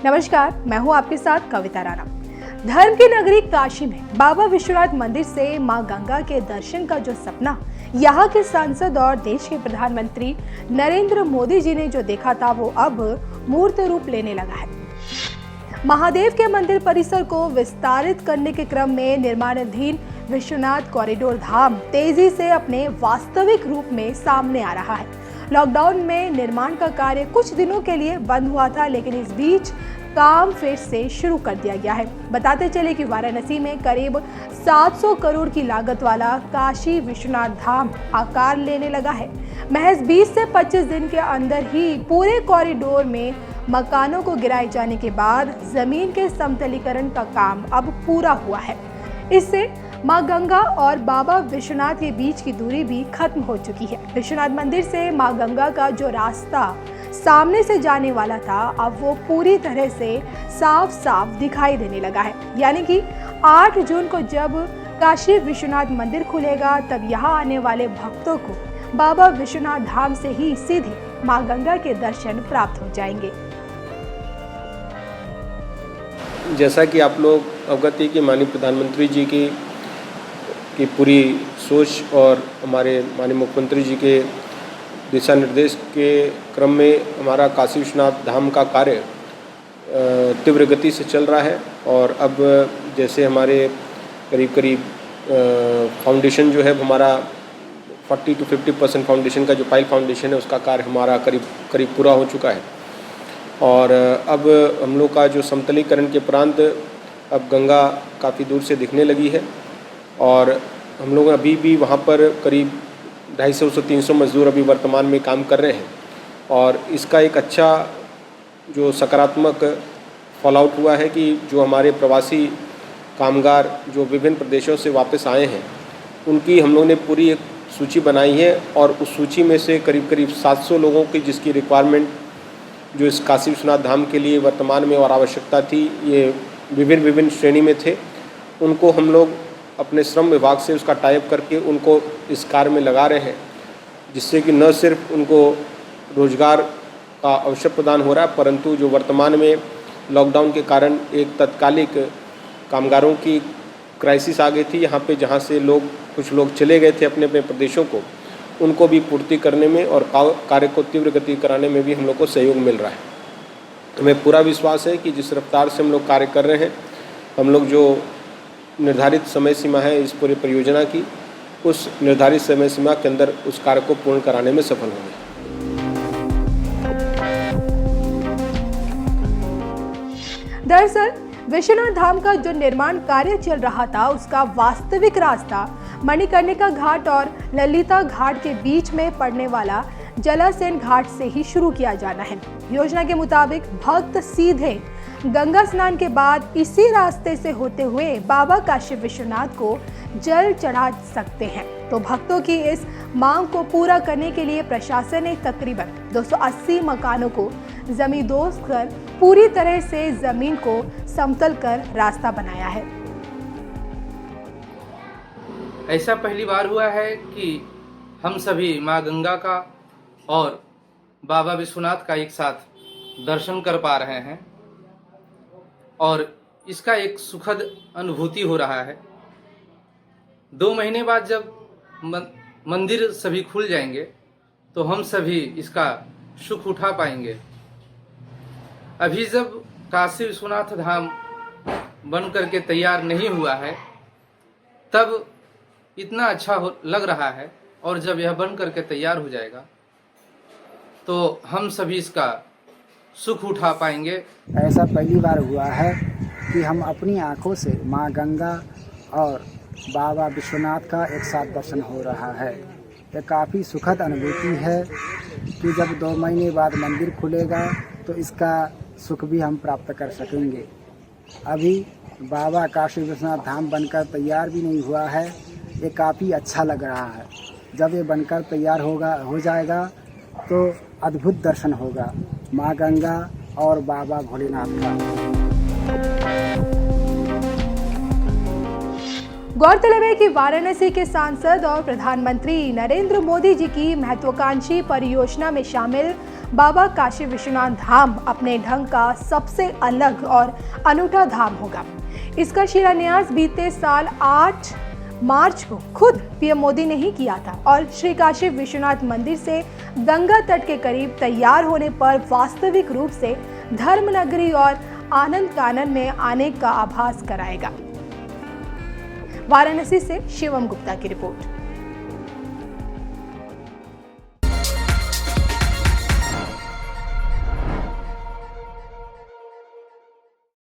नमस्कार, मैं हूं आपके साथ कविता राणा। धर्म की नगरी काशी में बाबा विश्वनाथ मंदिर से मां गंगा के दर्शन का जो सपना यहां के सांसद और देश के प्रधानमंत्री नरेंद्र मोदी जी ने जो देखा था, वो अब मूर्त रूप लेने लगा है। महादेव के मंदिर परिसर को विस्तारित करने के क्रम में निर्माणाधीन विश्वनाथ कॉरिडोर धाम तेजी से अपने वास्तविक रूप में सामने आ रहा है। लॉकडाउन में निर्माण का कार्य कुछ दिनों के लिए बंद हुआ था, लेकिन इस बीच काम फिर से शुरू कर दिया गया है। बताते चले कि वाराणसी में करीब 700 करोड़ की लागत वाला काशी विश्वनाथ धाम आकार लेने लगा है। महज 20 से 25 दिन के अंदर ही पूरे कॉरिडोर में मकानों को गिराए जाने के बाद जमीन के समतलीकरण का काम अब पूरा हुआ है। इससे मां गंगा और बाबा विश्वनाथ के बीच की दूरी भी खत्म हो चुकी है। विश्वनाथ मंदिर से मां गंगा का जो रास्ता सामने से जाने वाला था, अब वो पूरी तरह से साफ साफ दिखाई देने लगा है। यानी कि 8 जून को जब काशी विश्वनाथ मंदिर खुलेगा, तब यहाँ आने वाले भक्तों को बाबा विश्वनाथ धाम से ही सीधे मां गंगा के दर्शन प्राप्त हो जाएंगे। जैसा कि आप लोग अवगत है कि माननीय प्रधानमंत्री जी की पूरी सोच और हमारे माननीय मुख्यमंत्री जी के दिशा निर्देश के क्रम में हमारा काशी विश्वनाथ धाम का कार्य तीव्र गति से चल रहा है। और अब जैसे हमारे करीब फाउंडेशन जो है हमारा 40 to 50% फाउंडेशन का जो पाइल फाउंडेशन है, उसका कार्य हमारा करीब पूरा हो चुका है। और अब हम लोग का जो समतलीकरण के उपरांत अब गंगा काफ़ी दूर से दिखने लगी है। और हम लोग अभी भी वहाँ पर करीब 250 से 300 मजदूर अभी वर्तमान में काम कर रहे हैं। और इसका एक अच्छा जो सकारात्मक फॉल आउट हुआ है कि जो हमारे प्रवासी कामगार जो विभिन्न प्रदेशों से वापस आए हैं, उनकी हम लोग ने पूरी एक सूची बनाई है। और उस सूची में से करीब 700 लोगों की जिसकी रिक्वायरमेंट जो इस काशी विश्वनाथ धाम के लिए वर्तमान में और आवश्यकता थी, ये विभिन्न श्रेणी में थे। उनको हम लोग अपने श्रम विभाग से उसका टाइप करके उनको इस कार्य में लगा रहे हैं, जिससे कि न सिर्फ उनको रोजगार का अवसर प्रदान हो रहा है, परंतु जो वर्तमान में लॉकडाउन के कारण एक तत्कालिक कामगारों की क्राइसिस आ गई थी यहाँ पे, जहाँ से कुछ लोग चले गए थे अपने अपने प्रदेशों को, उनको भी पूर्ति करने में और कार्य को तीव्र गति कराने में भी हम लोग को सहयोग मिल रहा है। हमें पूरा विश्वास है कि जिस रफ्तार से हम लोग कार्य कर रहे हैं, हम लोग जो निर्धारित समय सीमा है इस पूरी परियोजना की, उस निर्धारित समय सीमा के अंदर उस कार्य को पूर्ण कराने में सफल होंगे। दरअसल विश्वनाथ धाम का जो निर्माण कार्य चल रहा था, उसका वास्तविक रास्ता मणिकर्णिका घाट और ललिता घाट के बीच में पड़ने वाला जलासेन घाट से ही शुरू किया जाना है। योजना के मुताबिक भक्त सीधे गंगा स्नान के बाद इसी रास्ते से होते हुए बाबा काशी विश्वनाथ को जल चढ़ा सकते हैं। तो भक्तों की इस मांग को पूरा करने के लिए प्रशासन ने तकरीबन 280 मकानों को जमींदोज कर पूरी तरह से जमीन को समतल कर रास्ता बनाया है। ऐसा पहली बार हुआ है कि हम सभी माँ गंगा का और बाबा विश्वनाथ का एक साथ दर्शन कर पा रहे हैं, और इसका एक सुखद अनुभूति हो रहा है। 2 महीने बाद जब मंदिर सभी खुल जाएंगे, तो हम सभी इसका सुख उठा पाएंगे। अभी जब काशी विश्वनाथ धाम बन करके तैयार नहीं हुआ है, तब इतना अच्छा लग रहा है, और जब यह बन करके तैयार हो जाएगा तो हम सभी इसका सुख उठा पाएंगे। ऐसा पहली बार हुआ है कि हम अपनी आंखों से माँ गंगा और बाबा विश्वनाथ का एक साथ दर्शन हो रहा है। ये काफ़ी सुखद अनुभूति है कि जब 2 महीने बाद मंदिर खुलेगा तो इसका सुख भी हम प्राप्त कर सकेंगे। अभी बाबा काशी विश्वनाथ धाम बनकर तैयार भी नहीं हुआ है। ये काफ़ी अच्छा लग रहा है। जब ये बनकर तैयार हो जाएगा तो अद्भुत दर्शन होगा माँ गंगा और बाबा भोलेनाथ का। गौरतलब है कि वाराणसी के सांसद और प्रधानमंत्री नरेंद्र मोदी जी की महत्वाकांक्षी परियोजना में शामिल बाबा काशी विश्वनाथ धाम अपने ढंग का सबसे अलग और अनूठा धाम होगा। इसका शिलान्यास बीते साल 8 मार्च को खुद पीएम मोदी ने ही किया था और श्री काशी विश्वनाथ मंदिर से गंगा तट के करीब तैयार होने पर वास्तविक रूप से धर्मनगरी और आनंद कानन में आने का आभास कराएगा। वाराणसी से शिवम गुप्ता की रिपोर्ट।